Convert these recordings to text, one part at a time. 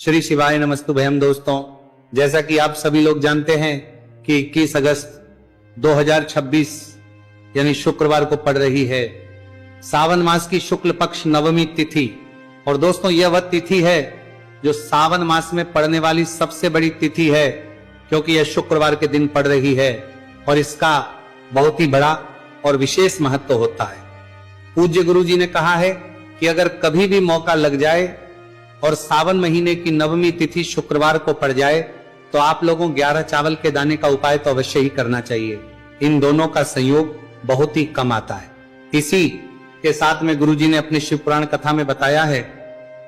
श्री शिवाय नमस्तुभयम। दोस्तों, जैसा कि आप सभी लोग जानते हैं कि 21 अगस्त 2026 यानी शुक्रवार को पड़ रही है सावन मास की शुक्ल पक्ष नवमी तिथि। और दोस्तों, यह वह तिथि है जो सावन मास में पड़ने वाली सबसे बड़ी तिथि है, क्योंकि यह शुक्रवार के दिन पड़ रही है और इसका बहुत ही बड़ा और विशेष महत्व होता है। पूज्य गुरु जी ने कहा है कि अगर कभी भी मौका लग जाए और सावन महीने की नवमी तिथि शुक्रवार को पड़ जाए तो आप लोगों 11 चावल के दाने का उपाय तो अवश्य ही करना चाहिए। इन दोनों का संयोग बहुत ही कम आता है। इसी के साथ में गुरु जी ने अपने शिव पुराण कथा में बताया है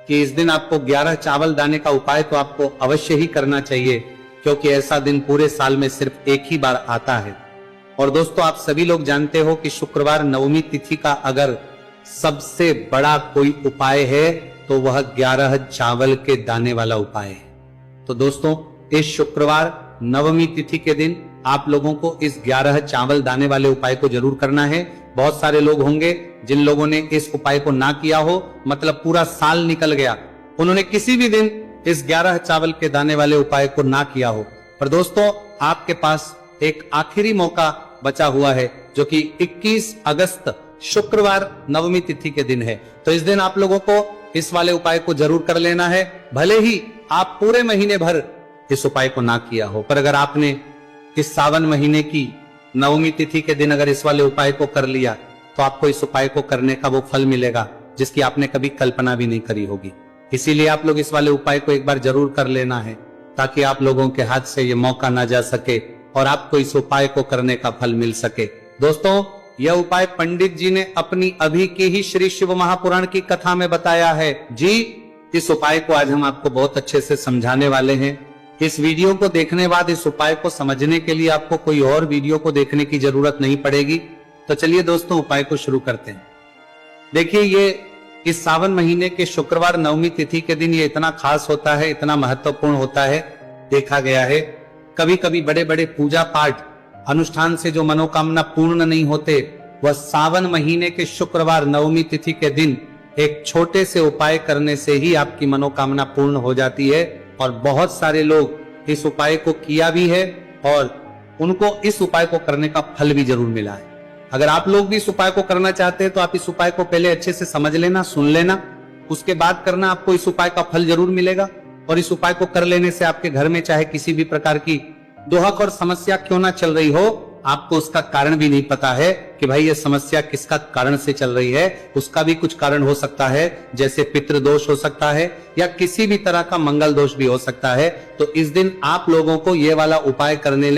कि इस दिन आपको 11 चावल दाने का उपाय तो आपको अवश्य ही करना चाहिए, क्योंकि ऐसा दिन पूरे साल में सिर्फ एक ही बार आता है। और दोस्तों, आप सभी लोग जानते हो कि शुक्रवार नवमी तिथि का अगर सबसे बड़ा कोई उपाय है तो वह 11 चावल के दाने वाला उपाय है। तो दोस्तों, इस शुक्रवार नवमी तिथि के दिन आप लोगों को इस 11 चावल दाने वाले उपाय को जरूर करना है। बहुत सारे लोग होंगे जिन लोगों ने इस उपाय को ना किया हो, मतलब पूरा साल निकल गया, उन्होंने किसी भी दिन इस 11 चावल के दाने वाले उपाय को ना किया हो। पर दोस्तों, आपके पास एक आखिरी मौका बचा हुआ है, जो कि 21 अगस्त शुक्रवार नवमी तिथि के दिन है। तो इस दिन आप लोगों को इस वाले उपाय को जरूर कर लेना है, भले ही आप पूरे महीने भर इस उपाय को ना किया हो। पर अगर आपने इस सावन महीने की नवमी तिथि के दिन अगर इस वाले उपाय को कर लिया तो आपको इस उपाय को करने का वो फल मिलेगा जिसकी आपने कभी कल्पना भी नहीं करी होगी। इसीलिए आप लोग इस वाले उपाय को एक बार जरूर कर लेना है, ताकि आप लोगों के हाथ से ये मौका ना जा सके और आपको इस उपाय को करने का फल मिल सके। दोस्तों, यह उपाय पंडित जी ने अपनी अभी की ही श्री शिव महापुराण की कथा में बताया है। जी, इस उपाय को आज हम आपको बहुत अच्छे से समझाने वाले हैं। इस वीडियो को देखने बाद इस उपाय को समझने के लिए आपको कोई और वीडियो को देखने की जरूरत नहीं पड़ेगी। तो चलिए दोस्तों, उपाय को शुरू करते हैं। देखिए, ये इस सावन महीने के शुक्रवार नवमी तिथि के दिन ये इतना खास होता है, इतना महत्वपूर्ण होता है। देखा गया है कभी कभी बड़े बड़े पूजा पाठ अनुष्ठान से जो मनोकामना पूर्ण नहीं होते, वह सावन महीने के शुक्रवार नवमी तिथि के दिन एक छोटे से उपाय करने से ही आपकी मनोकामना पूर्ण हो जाती है। और बहुत सारे लोग इस उपाय को किया भी है और उनको इस उपाय को करने का फल भी जरूर मिला है। अगर आप लोग भी इस उपाय को करना चाहते हैं तो आप इस उपाय को पहले अच्छे से समझ लेना, सुन लेना, उसके बाद करना। आपको इस उपाय का फल जरूर मिलेगा। और इस उपाय को कर लेने से आपके घर में चाहे किसी भी प्रकार की दोहक और समस्या क्यों ना चल रही हो, आपको उसका कारण भी नहीं पता है कि भाई ये समस्या किसका कारण से चल रही है, उसका भी कुछ कारण हो सकता है, जैसे पितृदोष हो सकता है या किसी भी तरह का मंगल दोष भी हो सकता है। तो इस दिन आप लोगों को ये वाला उपाय करने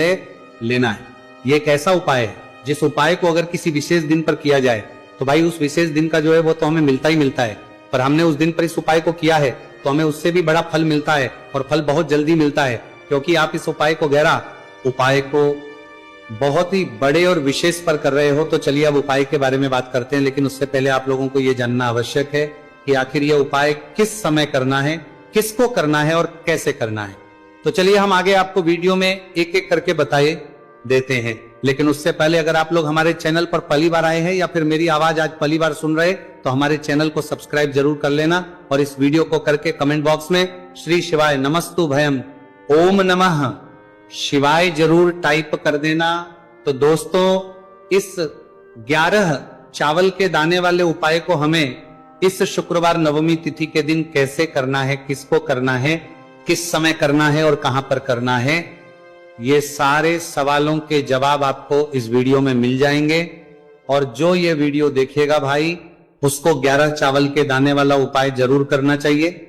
लेना है। ये एक ऐसा उपाय है जिस उपाय को अगर किसी विशेष दिन पर किया जाए तो भाई उस विशेष दिन का जो है वो तो हमें मिलता ही मिलता है। पर हमने उस दिन पर इस उपाय को किया है तो हमें उससे भी बड़ा फल मिलता है, और फल बहुत जल्दी मिलता है, क्योंकि आप इस उपाय को बहुत ही बड़े और विशेष पर कर रहे हो। तो चलिए अब उपाय के बारे में बात करते हैं, लेकिन उससे पहले आप लोगों को यह जानना आवश्यक है कि आखिर यह उपाय किस समय करना है, किसको करना है और कैसे करना है। तो चलिए हम आगे आपको वीडियो में एक एक करके बताए देते हैं। लेकिन उससे पहले अगर आप लोग हमारे चैनल पर पहली बार आए हैं या फिर मेरी आवाज आज पहली बार सुन रहे, तो हमारे चैनल को सब्सक्राइब जरूर कर लेना और इस वीडियो को करके कमेंट बॉक्स में श्री शिवाय नमस्तुभयम ओम नमः शिवाय जरूर टाइप कर देना। तो दोस्तों, इस 11 चावल के दाने वाले उपाय को हमें इस शुक्रवार नवमी तिथि के दिन कैसे करना है, किसको करना है, किस समय करना है और कहां पर करना है, ये सारे सवालों के जवाब आपको इस वीडियो में मिल जाएंगे। और जो ये वीडियो देखेगा भाई, उसको 11 चावल के दाने वाला उपाय जरूर करना चाहिए,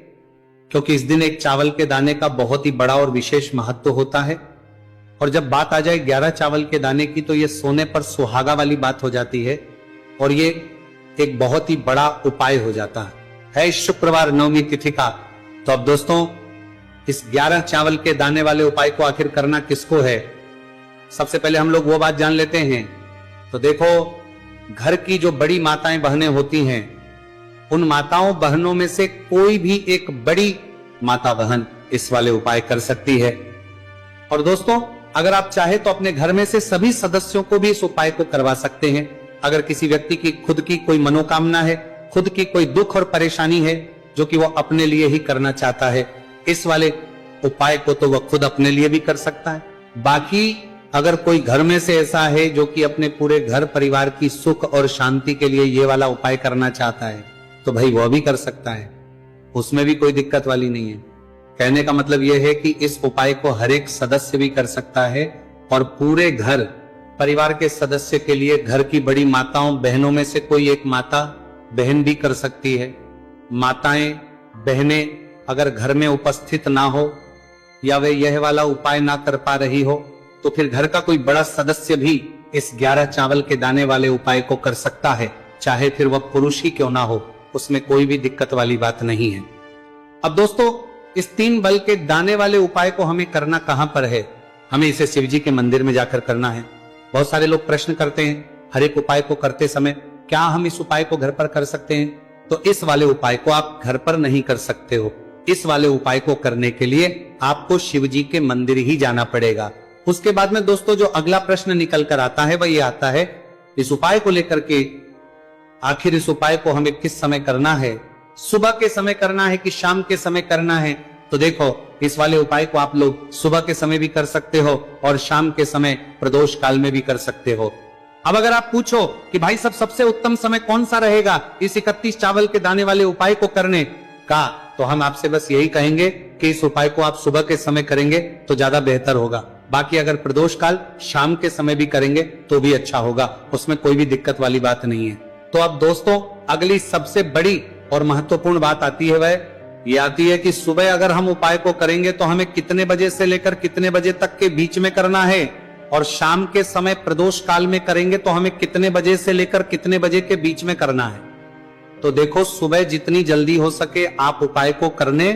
क्योंकि इस दिन एक चावल के दाने का बहुत ही बड़ा और विशेष महत्व होता है। और जब बात आ जाए 11 चावल के दाने की, तो ये सोने पर सुहागा वाली बात हो जाती है और ये एक बहुत ही बड़ा उपाय हो जाता है इस शुक्रवार नवमी तिथि का। तो अब दोस्तों, इस 11 चावल के दाने वाले उपाय को आखिर करना किसको है, सबसे पहले हम लोग वो बात जान लेते हैं। तो देखो, घर की जो बड़ी माताएं बहनें होती हैं, उन माताओं बहनों में से कोई भी एक बड़ी माता बहन इस वाले उपाय कर सकती है। और दोस्तों, अगर आप चाहे तो अपने घर में से सभी सदस्यों को भी इस उपाय को करवा सकते हैं। अगर किसी व्यक्ति की खुद की कोई मनोकामना है, खुद की कोई दुख और परेशानी है जो कि वो अपने लिए ही करना चाहता है, इस वाले उपाय को तो वह खुद अपने लिए भी कर सकता है। बाकी अगर कोई घर में से ऐसा है जो कि अपने पूरे घर परिवार की सुख और शांति के लिए ये वाला उपाय करना चाहता है, तो भाई वह भी कर सकता है, उसमें भी कोई दिक्कत वाली नहीं है। कहने का मतलब यह है कि इस उपाय को हर एक सदस्य भी कर सकता है और पूरे घर परिवार के सदस्य के लिए घर की बड़ी माताओं बहनों में से कोई एक माता बहन भी कर सकती है। माताएं बहनें अगर घर में उपस्थित ना हो या वे यह वाला उपाय ना कर पा रही हो, तो फिर घर का कोई बड़ा सदस्य भी इस 11 चावल के दाने वाले उपाय को कर सकता है, चाहे फिर वह पुरुष ही क्यों ना हो, उसमें कोई भी दिक्कत वाली बात नहीं है। अब दोस्तों, इस 3 बल के दाने वाले उपाय को हमें करना कहां पर है? हमें इसे शिव जी के मंदिर में जाकर करना है। बहुत सारे लोग प्रश्न करते हैं हर एक उपाय को करते समय, क्या हम इस उपाय को घर पर कर सकते हैं? तो इस वाले उपाय को आप घर पर नहीं कर सकते हो। इस वाले उपाय को करने के लिए आपको शिव जी के मंदिर ही जाना पड़ेगा। उसके बाद में दोस्तों जो अगला प्रश्न निकल कर आता है वह ये आता है, इस उपाय को लेकर के आखिर इस उपाय को हमें किस समय करना है? सुबह के समय करना है कि शाम के समय करना है? तो देखो, इस वाले उपाय को आप लोग सुबह के समय भी कर सकते हो और शाम के समय प्रदोष काल में भी कर सकते हो। अब अगर आप पूछो कि भाई सबसे उत्तम समय कौन सा रहेगा इस 31 चावल के दाने वाले उपाय को करने का, तो हम आपसे बस यही कहेंगे कि इस उपाय को आप सुबह के समय करेंगे तो ज्यादा बेहतर होगा। बाकी अगर प्रदोष काल शाम के समय भी करेंगे तो भी अच्छा होगा, उसमें कोई भी दिक्कत वाली बात नहीं है। तो अब दोस्तों अगली सबसे बड़ी और महत्वपूर्ण बात आती है, वह ये आती है कि सुबह अगर हम उपाय को करेंगे तो हमें कितने बजे से लेकर कितने बजे तक के बीच में करना है, और शाम के समय प्रदोष काल में करेंगे तो हमें कितने बजे से लेकर कितने बजे के बीच में करना है। तो देखो, सुबह जितनी जल्दी हो सके आप उपाय को करने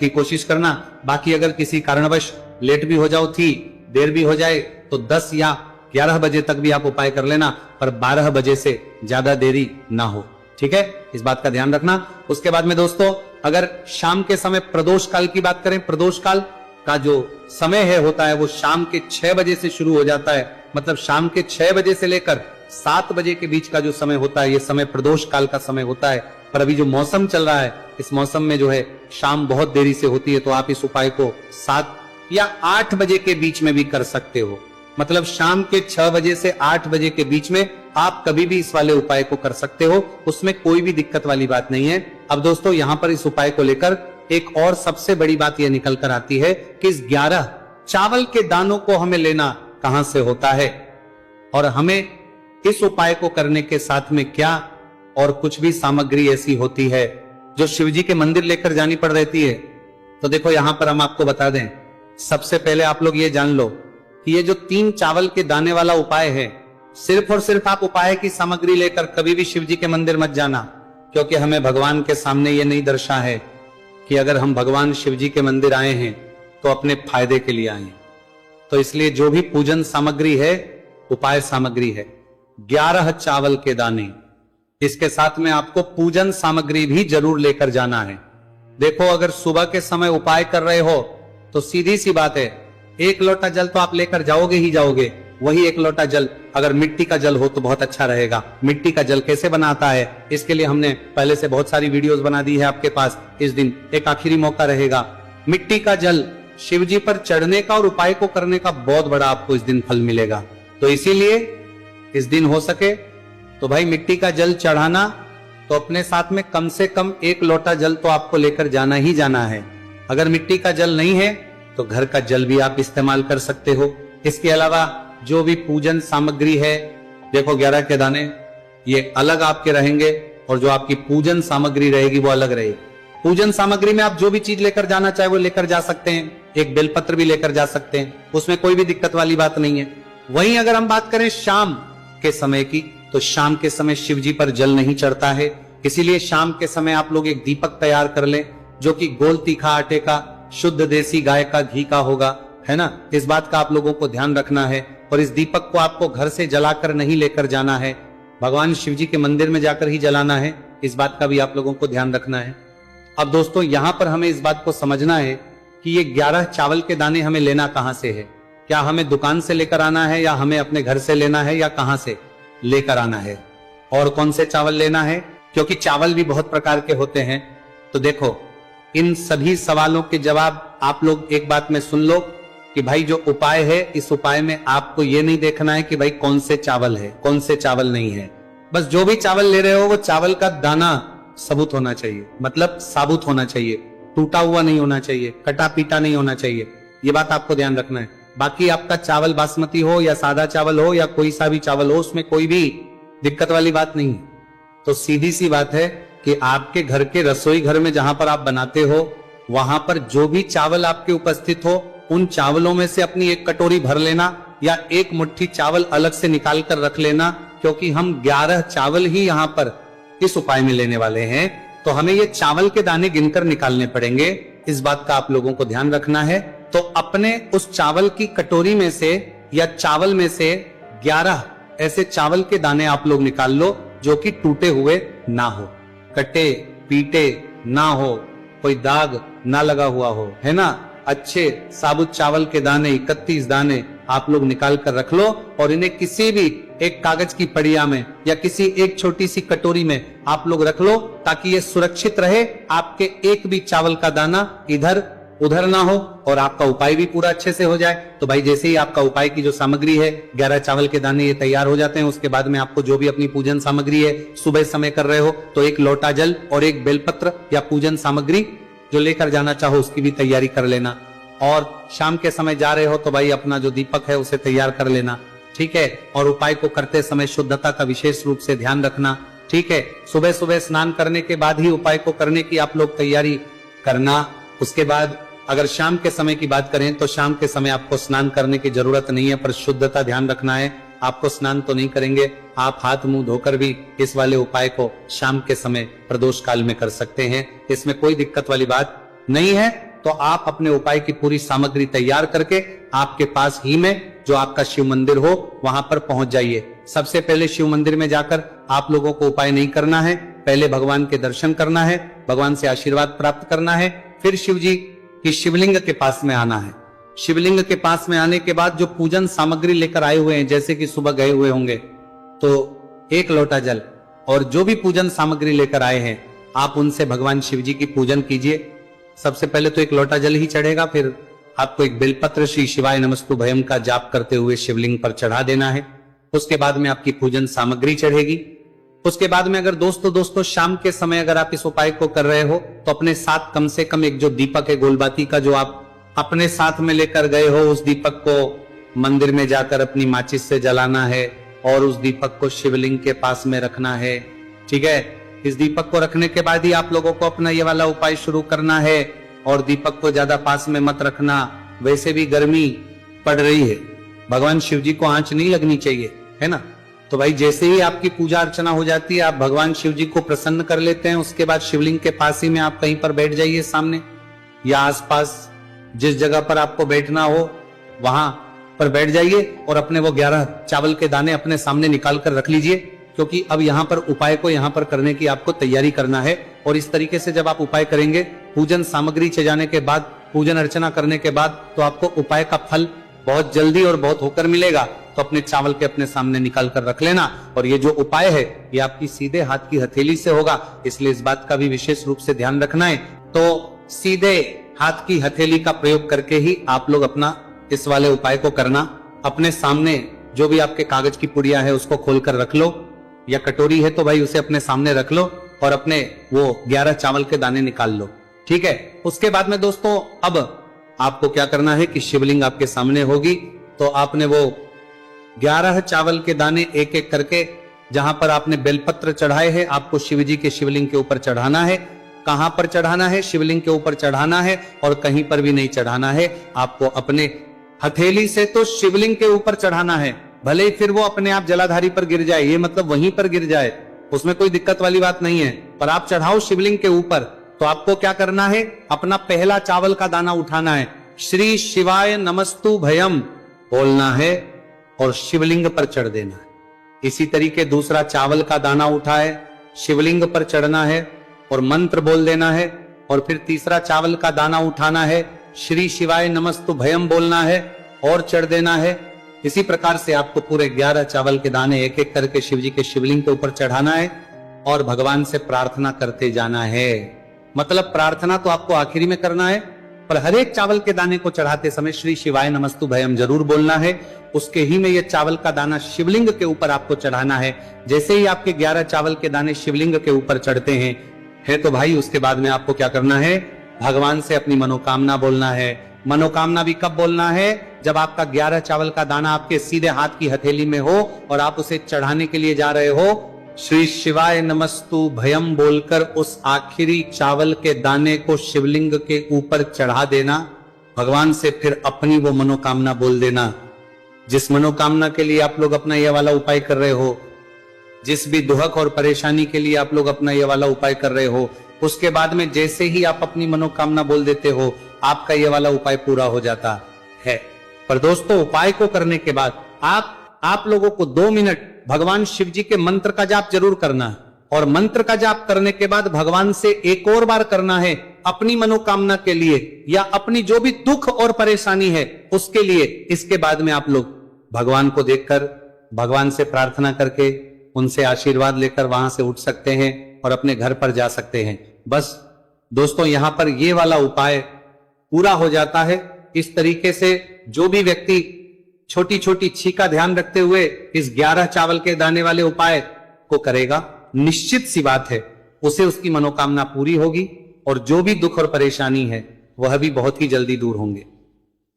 की कोशिश करना। बाकी अगर किसी कारणवश लेट भी हो जाओ, देर भी हो जाए, तो 10 या 11 बजे तक भी आप उपाय कर लेना, पर 12 बजे से ज्यादा देरी ना हो। ठीक है, इस बात का ध्यान रखना। उसके बाद में दोस्तों अगर शाम के समय प्रदोष काल की बात करें, प्रदोष काल का जो समय है होता है वो शाम के 6 बजे से शुरू हो जाता है। मतलब शाम के 6 बजे से लेकर 7 बजे के बीच का जो समय होता है, ये समय प्रदोष काल का समय होता है। पर अभी जो मौसम चल रहा है, इस मौसम में जो है शाम बहुत देरी से होती है, तो आप इस उपाय को 7 या 8 बजे के बीच में भी कर सकते हो। मतलब शाम के 6 बजे से 8 बजे के बीच में आप कभी भी इस वाले उपाय को कर सकते हो, उसमें कोई भी दिक्कत वाली बात नहीं है। अब दोस्तों यहाँ पर इस उपाय को लेकर एक और सबसे बड़ी बात यह निकल कर आती है कि इस 11 चावल के दानों को हमें लेना कहां से होता है, और हमें इस उपाय को करने के साथ में क्या और कुछ भी सामग्री ऐसी होती है जो शिवजी के मंदिर लेकर जानी पड़ रहती है। तो देखो यहाँ पर हम आपको बता दें, सबसे पहले आप लोग ये जान लो कि ये जो 3 चावल के दाने वाला उपाय है, सिर्फ और सिर्फ आप उपाय की सामग्री लेकर कभी भी शिवजी के मंदिर मत जाना, क्योंकि हमें भगवान के सामने ये नहीं दर्शा है कि अगर हम भगवान शिवजी के मंदिर आए हैं तो अपने फायदे के लिए आए। तो इसलिए जो भी पूजन सामग्री है, उपाय सामग्री है 11 चावल के दाने, इसके साथ में आपको पूजन सामग्री भी जरूर लेकर जाना है। देखो, अगर सुबह के समय उपाय कर रहे हो तो सीधी सी बात है, 1 लोटा जल तो आप लेकर जाओगे ही जाओगे। वही 1 लोटा जल अगर मिट्टी का जल हो तो बहुत अच्छा रहेगा। मिट्टी का जल कैसे बनाता है, इसके लिए हमने पहले से बहुत सारी वीडियोस बना दी है आपके पास। इस दिन एक आखिरी मौका रहेगा, मिट्टी का जल शिवजी पर चढ़ने का और उपाय को करने का बहुत बड़ा आपको इस दिन फल मिलेगा। तो इसीलिए इस दिन हो सके तो भाई मिट्टी का जल चढ़ाना, तो अपने साथ में कम से कम 1 लोटा जल तो आपको लेकर जाना ही जाना है। अगर मिट्टी का जल नहीं है तो घर का जल भी आप इस्तेमाल कर सकते हो। इसके अलावा जो भी पूजन सामग्री है, देखो 11 के दाने ये अलग आपके रहेंगे और जो आपकी पूजन सामग्री रहेगी वो अलग रहेगी। पूजन सामग्री में आप जो भी चीज लेकर जाना चाहे वो लेकर जा सकते हैं, एक बेलपत्र भी लेकर जा सकते हैं, उसमें कोई भी दिक्कत वाली बात नहीं है। वहीं अगर हम बात करें शाम के समय की, तो शाम के समय शिवजी पर जल नहीं चढ़ता है, इसीलिए शाम के समय आप लोग एक दीपक तैयार कर लें जो कि गोल तीखा आटे का, शुद्ध देसी गाय का घी का होगा, है ना। इस बात का आप लोगों को ध्यान रखना है। और इस दीपक को आपको घर से जलाकर नहीं लेकर जाना है, भगवान शिवजी के मंदिर में जाकर ही जलाना है। इस बात का भी आप लोगों को ध्यान रखना है। अब दोस्तों यहाँ पर हमें इस बात को समझना है कि ये 11 चावल के दाने हमें लेना कहां से है। क्या हमें दुकान से लेकर आना है, या हमें अपने घर से लेना है, या कहां से लेकर आना है, और कौन से चावल लेना है, क्योंकि चावल भी बहुत प्रकार के होते हैं। तो देखो, इन सभी सवालों के जवाब आप लोग एक बात में सुन लो कि भाई जो उपाय है, इस उपाय में आपको ये नहीं देखना है कि भाई कौन से चावल है, कौन से चावल नहीं है। बस जो भी चावल ले रहे हो वो चावल का दाना सबूत होना चाहिए, मतलब साबुत होना चाहिए, टूटा हुआ नहीं होना चाहिए, कटा पीटा नहीं होना चाहिए। ये बात आपको ध्यान रखना है। बाकी आपका चावल बासमती हो या सादा चावल हो या कोई सा भी चावल हो, उसमें कोई भी दिक्कत वाली बात नहीं है। तो सीधी सी बात है कि आपके घर के रसोई घर में जहां पर आप बनाते हो, वहां पर जो भी चावल आपके उपस्थित हो, उन चावलों में से अपनी एक कटोरी भर लेना या एक मुट्ठी चावल अलग से निकाल कर रख लेना, क्योंकि हम 11 चावल ही यहाँ पर इस उपाय में लेने वाले हैं। तो हमें ये चावल के दाने गिनकर निकालने पड़ेंगे, इस बात का आप लोगों को ध्यान रखना है। तो अपने उस चावल की कटोरी में से या चावल में से 11 ऐसे चावल के दाने आप लोग निकाल लो जो कि टूटे हुए ना हो, कटे पीटे ना हो, कोई दाग ना लगा हुआ हो, है ना। अच्छे साबुत चावल के दाने 31 दाने आप लोग निकाल कर रख लो और इन्हें किसी भी एक कागज की पड़िया में या किसी एक छोटी सी कटोरी में आप लोग रख लो, ताकि ये सुरक्षित रहे, आपके एक भी चावल का दाना इधर उधर ना हो और आपका उपाय भी पूरा अच्छे से हो जाए। तो भाई जैसे ही आपका उपाय की जो सामग्री है, 11 चावल के दाने ये तैयार हो जाते हैं, उसके बाद में आपको जो भी अपनी पूजन सामग्री है, सुबह समय कर रहे हो तो एक लोटा जल और एक बेलपत्र या पूजन सामग्री जो लेकर जाना चाहो उसकी भी तैयारी कर लेना। और शाम के समय जा रहे हो तो भाई अपना जो दीपक है उसे तैयार कर लेना, ठीक है। और उपाय को करते समय शुद्धता का विशेष रूप से ध्यान रखना, ठीक है। सुबह सुबह स्नान करने के बाद ही उपाय को करने की आप लोग तैयारी करना। उसके बाद अगर शाम के समय की बात करें तो शाम के समय आपको स्नान करने की जरूरत नहीं है, पर शुद्धता ध्यान रखना है। आपको स्नान तो नहीं करेंगे, आप हाथ मुंह धोकर भी इस वाले उपाय को शाम के समय प्रदोष काल में कर सकते हैं, इसमें कोई दिक्कत वाली बात नहीं है। तो आप अपने उपाय की पूरी सामग्री तैयार करके आपके पास ही में जो आपका शिव मंदिर हो वहां पर पहुंच जाइए। सबसे पहले शिव मंदिर में जाकर आप लोगों को उपाय नहीं करना है, पहले भगवान के दर्शन करना है, भगवान से आशीर्वाद प्राप्त करना है, फिर शिव जी की शिवलिंग के पास में आना है। शिवलिंग के पास में आने के बाद जो पूजन सामग्री लेकर आए हुए हैं, जैसे कि सुबह गए हुए होंगे तो एक लोटा जल और जो भी पूजन सामग्री लेकर आए हैं आप उनसे भगवान शिव जी की पूजन कीजिए। सबसे पहले तो एक लोटा जल ही चढ़ेगा, फिर आपको एक बेलपत्र श्री शिवाय नमस्तु भयम का जाप करते हुए शिवलिंग पर चढ़ा देना है। उसके बाद में आपकी पूजन सामग्री चढ़ेगी। उसके बाद में अगर दोस्तों शाम के समय अगर आप इस उपाय को कर रहे हो तो अपने साथ कम से कम एक जो दीपक है गोलबाती का, जो आप अपने साथ में लेकर गए हो, उस दीपक को मंदिर में जाकर अपनी माचिस से जलाना है और उस दीपक को शिवलिंग के पास में रखना है, ठीक है। इस दीपक को रखने के बाद ही आप लोगों को अपना ये वाला उपाय शुरू करना है और दीपक को ज्यादा पास में मत रखना, वैसे भी गर्मी पड़ रही है, भगवान शिव जी को आंच नहीं लगनी चाहिए, है ना। तो भाई जैसे ही आपकी पूजा अर्चना हो जाती है, आप भगवान शिव जी को प्रसन्न कर लेते हैं, उसके बाद शिवलिंग के पास ही में आप कहीं पर बैठ जाइए, सामने या आसपास जिस जगह पर आपको बैठना हो वहां पर बैठ जाइए और अपने वो 11 चावल के दाने अपने सामने निकाल कर रख लीजिए, क्योंकि अब यहाँ पर उपाय को यहाँ पर करने की आपको तैयारी करना है। और इस तरीके से जब आप उपाय करेंगे, पूजन सामग्री जाने के बाद, पूजन अर्चना करने के बाद, तो आपको उपाय का फल बहुत जल्दी और बहुत होकर मिलेगा। तो अपने चावल के अपने सामने निकाल कर रख लेना। और ये जो उपाय है ये आपकी सीधे हाथ की हथेली से होगा, इसलिए इस बात का भी विशेष रूप से ध्यान रखना है। तो सीधे हाथ की हथेली का प्रयोग करके ही आप लोग अपना इस वाले उपाय को करना। अपने सामने जो भी आपके कागज की पुड़िया है उसको खोलकर रख लो, या कटोरी है तो भाई उसे अपने सामने रख लो और अपने वो 11 चावल के दाने निकाल लो, ठीक है। उसके बाद में दोस्तों अब आपको क्या करना है कि शिवलिंग आपके सामने होगी, तो आपने वो 11 चावल के दाने एक एक करके जहां पर आपने बेलपत्र चढ़ाए हैं आपको शिव जी के शिवलिंग के ऊपर चढ़ाना है। कहां पर चढ़ाना है? शिवलिंग के ऊपर चढ़ाना है और कहीं पर भी नहीं चढ़ाना है। आपको अपने हथेली से तो शिवलिंग के ऊपर चढ़ाना है, भले ही फिर वो अपने आप जलाधारी पर गिर जाए, ये मतलब वहीं पर गिर जाए, उसमें कोई दिक्कत वाली बात नहीं है, पर आप चढ़ाओ शिवलिंग के ऊपर। तो आपको क्या करना है? अपना पहला चावल का दाना उठाना है, श्री शिवाय नमस्तु भयम बोलना है और शिवलिंग पर चढ़ देना है। इसी तरीके दूसरा चावल का दाना उठाए, शिवलिंग पर चढ़ना है और मंत्र बोल देना है। और फिर तीसरा चावल का दाना उठाना है, श्री शिवाय नमस्तु भयम बोलना है और चढ़ देना है। इसी प्रकार से आपको पूरे 11 चावल के दाने एक एक करके शिव जी के शिवलिंग के ऊपर चढ़ाना है और भगवान से प्रार्थना करते जाना है। मतलब प्रार्थना तो आपको आखिरी में करना है, पर हर एक चावल के दाने को चढ़ाते समय श्री शिवाय नमस्तु भयम जरूर बोलना है। उसके ही में यह चावल का दाना शिवलिंग के ऊपर आपको चढ़ाना है। जैसे ही आपके 11 चावल के दाने शिवलिंग के ऊपर चढ़ते हैं तो भाई उसके बाद में आपको क्या करना है, भगवान से अपनी मनोकामना बोलना है। मनोकामना भी कब बोलना है, जब आपका 11 चावल का दाना आपके सीधे हाथ की हथेली में हो और आप उसे चढ़ाने के लिए जा रहे हो। श्री शिवाय नमस्तु भयम बोलकर उस आखिरी चावल के दाने को शिवलिंग के ऊपर चढ़ा देना। भगवान से फिर अपनी वो मनोकामना बोल देना, जिस मनोकामना के लिए आप लोग अपना यह वाला उपाय कर रहे हो, जिस भी दुहक और परेशानी के लिए आप लोग अपना यह वाला उपाय कर रहे हो, उसके बाद में जैसे ही आप अपनी मनोकामना बोल देते हो, आपका यह वाला उपाय पूरा हो जाता है। पर दोस्तों, उपाय को करने के बाद आप लोगों को 2 मिनट भगवान शिव जी के मंत्र का जाप जरूर करना है, और मंत्र का जाप करने के बाद भगवान से एक और बार करना है अपनी मनोकामना के लिए या अपनी जो भी दुख और परेशानी है उसके लिए। इसके बाद में आप लोग भगवान को देखकर, भगवान से प्रार्थना करके, उनसे आशीर्वाद लेकर वहां से उठ सकते हैं और अपने घर पर जा सकते हैं। बस दोस्तों, यहां पर ये वाला उपाय पूरा हो जाता है। इस तरीके से जो भी व्यक्ति छोटी छोटी छीं का ध्यान रखते हुए इस 11 चावल के दाने वाले उपाय को करेगा, निश्चित सी बात है उसे उसकी मनोकामना पूरी होगी और जो भी दुख और परेशानी है वह भी बहुत ही जल्दी दूर होंगे।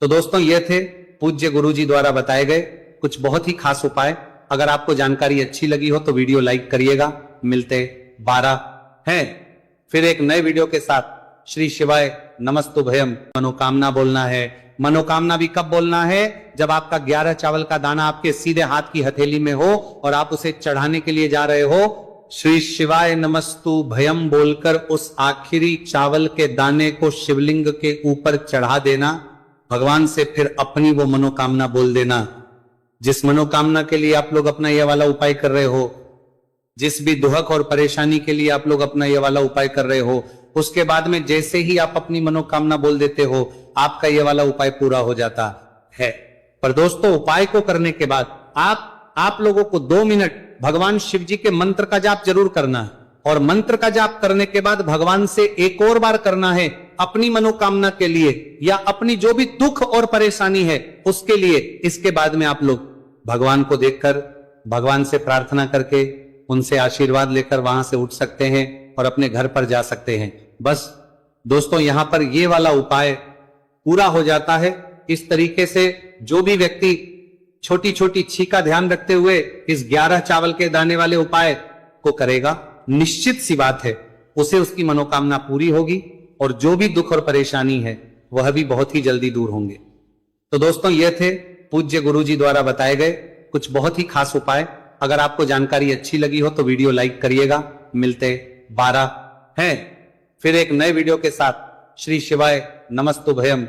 तो दोस्तों, ये थे पूज्य गुरुजी द्वारा बताए गए कुछ बहुत ही खास उपाय। अगर आपको जानकारी अच्छी लगी हो तो वीडियो लाइक करिएगा। मिलते 12 हैं फिर एक नए वीडियो के साथ। श्री शिवाय नमस्तु भयम। मनोकामना बोलना है। मनोकामना भी कब बोलना है, जब आपका 11 चावल का दाना आपके सीधे हाथ की हथेली में हो और आप उसे चढ़ाने के लिए जा रहे हो। श्री शिवाय नमस्तु भयम बोलकर उस आखिरी चावल के दाने को शिवलिंग के ऊपर चढ़ा देना। भगवान से फिर अपनी वो मनोकामना बोल देना, जिस मनोकामना के लिए आप लोग अपना यह वाला उपाय कर रहे हो, जिस भी दुहक और परेशानी के लिए आप लोग अपना यह वाला उपाय कर रहे हो, उसके बाद में जैसे ही आप अपनी मनोकामना बोल देते हो, आपका यह वाला उपाय पूरा हो जाता है। पर दोस्तों, उपाय को करने के बाद आप लोगों को 2 मिनट भगवान शिव जी के मंत्र का जाप जरूर करना है, और मंत्र का जाप करने के बाद भगवान से एक और बार करना है अपनी मनोकामना के लिए या अपनी जो भी दुख और परेशानी है उसके लिए। इसके बाद में आप लोग भगवान को देखकर, भगवान से प्रार्थना करके, उनसे आशीर्वाद लेकर वहां से उठ सकते हैं और अपने घर पर जा सकते हैं। बस दोस्तों, यहां पर ये वाला उपाय पूरा हो जाता है। इस तरीके से जो भी व्यक्ति छोटी छोटी छीं का ध्यान रखते हुए इस 11 चावल के दाने वाले उपाय को करेगा, निश्चित सी बात है उसे उसकी मनोकामना पूरी होगी और जो भी दुख और परेशानी है वह भी बहुत ही जल्दी दूर होंगे। तो दोस्तों, ये थे पूज्य गुरुजी द्वारा बताए गए कुछ बहुत ही खास उपाय। अगर आपको जानकारी अच्छी लगी हो तो वीडियो लाइक करिएगा। मिलते 12 हैं फिर एक नए वीडियो के साथ। श्री शिवाय नमस्तु भयम।